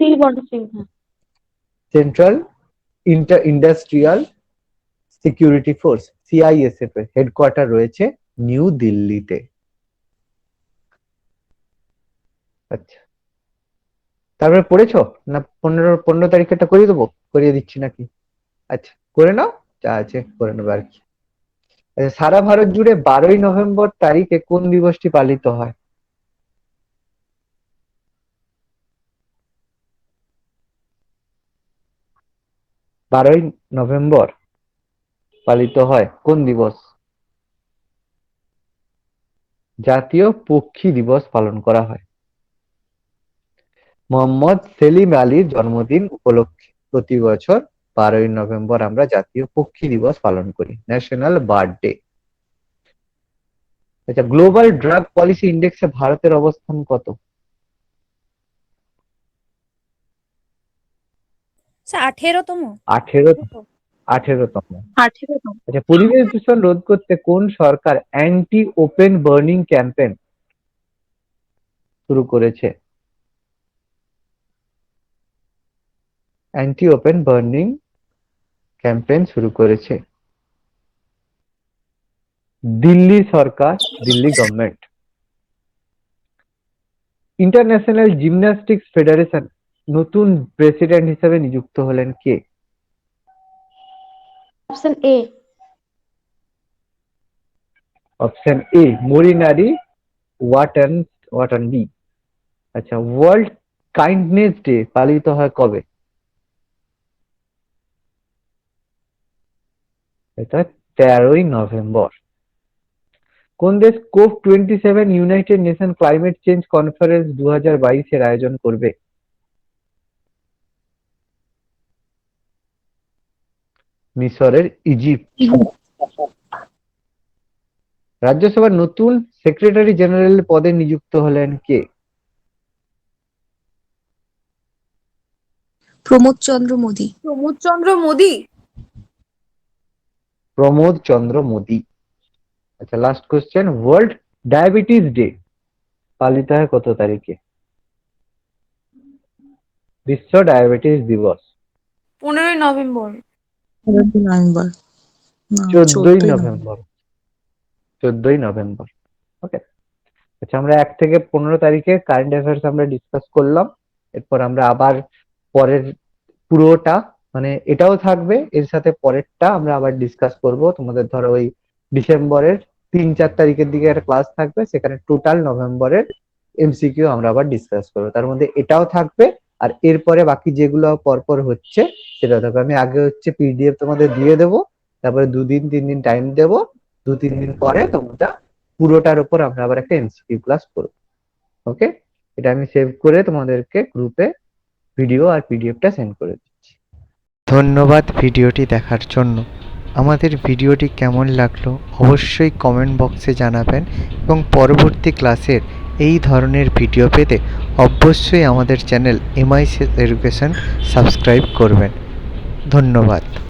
Sheelvardhan Singh. Central industrial security force CISF এর হেডকোয়ার্টার রয়েছে নিউ দিল্লিতে। আচ্ছা, তারপরে পড়েছো না? 15 তারিখেরটা করিয়ে দেবো, করিয়ে দিচ্ছি নাকি? আচ্ছা, করে নাও, যা আছে করে নেবো আর কি। আচ্ছা, সারা ভারত জুড়ে 12ই নভেম্বর তারিখে কোন দিবসটি পালিত হয়? বারোই নভেম্বর পালিত হয় কোন দিবস? জাতীয় পক্ষী দিবস পালন করা হয়। মোহাম্মদ সেলিম আলীর জন্মদিন উপলক্ষে প্রতি বছর 12ই নভেম্বর আমরা জাতীয় পক্ষী দিবস পালন করি, ন্যাশনাল বার্ড ডে। আচ্ছা, গ্লোবাল ড্রাগ পলিসি ইন্ডেক্সে ভারতের অবস্থান কত? স্যার 18তম। 18তম। 18তম। 18 আচ্ছা, পরিবেশ দূষণ রোধ করতে কোন সরকার অ্যান্টি ওপেন বার্নিং ক্যাম্পেইন শুরু করেছে? অ্যান্টি ওপেন বার্নিং ক্যাম্পেইন শুরু করেছে দিল্লি সরকার, Delhi government. International gymnastics federation নতুন প্রেসিডেন্ট হিসেবে নিযুক্ত হলেন কে? Option A. অপশন এ মরিনারি ওয়াটানবি। আচ্ছা, ওয়ার্ল্ড কাইন্ডনেস ডে পালিত হয় কবে? এটা 13ই নভেম্বর। কোন দেশ COP27 United nation climate change conference 2022 এর আয়োজন করবে? মিশরের ইজিপ্ট। রাজ্যসভার নতুন সেক্রেটারি জেনারেল পদে নিযুক্ত হলেন কে? প্রমোদ চন্দ্র মোদী। প্রমোদ চন্দ্র মোদী। প্রমোদ চন্দ্র মোদী। আচ্ছা, last question, world diabetes day পালিত হয় কত তারিখে? বিশ্ব ডায়াবেটিস দিবস 15ই নভেম্বর। 14 নভেম্বর। না, 14ই নভেম্বর। 14ই নভেম্বর। ওকে। আচ্ছা, আমরা 1 থেকে 15 তারিখে কারেন্ট অ্যাফেয়ার্স আমরা ডিসকাস করলাম। এরপর আমরা আবার পরের পুরোটা, মানে এটাও থাকবে, এর সাথে পরেরটা আমরা আবার ডিসকাস করব। তোমাদের ধরো ওই ডিসেম্বরের 3-4 তারিখের দিকে একটা ক্লাস থাকবে, সেখানে টোটাল নভেম্বরের এমসিকিউ আমরা আবার ডিসকাস করবো। তার মধ্যে এটাও থাকবে, আর এরপরে বাকি যেগুলো পরপর হচ্ছে সেটা থাকবে। আমি আগে হচ্ছে পিডিএফ তোমাদের দিয়ে দেবো, তারপরে 2-3 দিন টাইম দেবো, 2-3 দিন পরে তোমরা পুরোটার উপর আমরা আবার একটা এমসিকিউ ক্লাস করবো। ওকে, এটা আমি সেভ করে তোমাদেরকে গ্রুপে ভিডিও আর পিডিএফটা সেন্ড করে দিচ্ছি। ধন্যবাদ ভিডিওটি দেখার জন্য। আমাদের ভিডিওটি কেমন লাগলো অবশ্যই কমেন্ট বক্সে জানাবেন, এবং পরবর্তী ক্লাসের এই ধরনের ভিডিও পেতে অবশ্যই আমাদের চ্যানেল MICS এডুকেশন সাবস্ক্রাইব করবেন। ধন্যবাদ।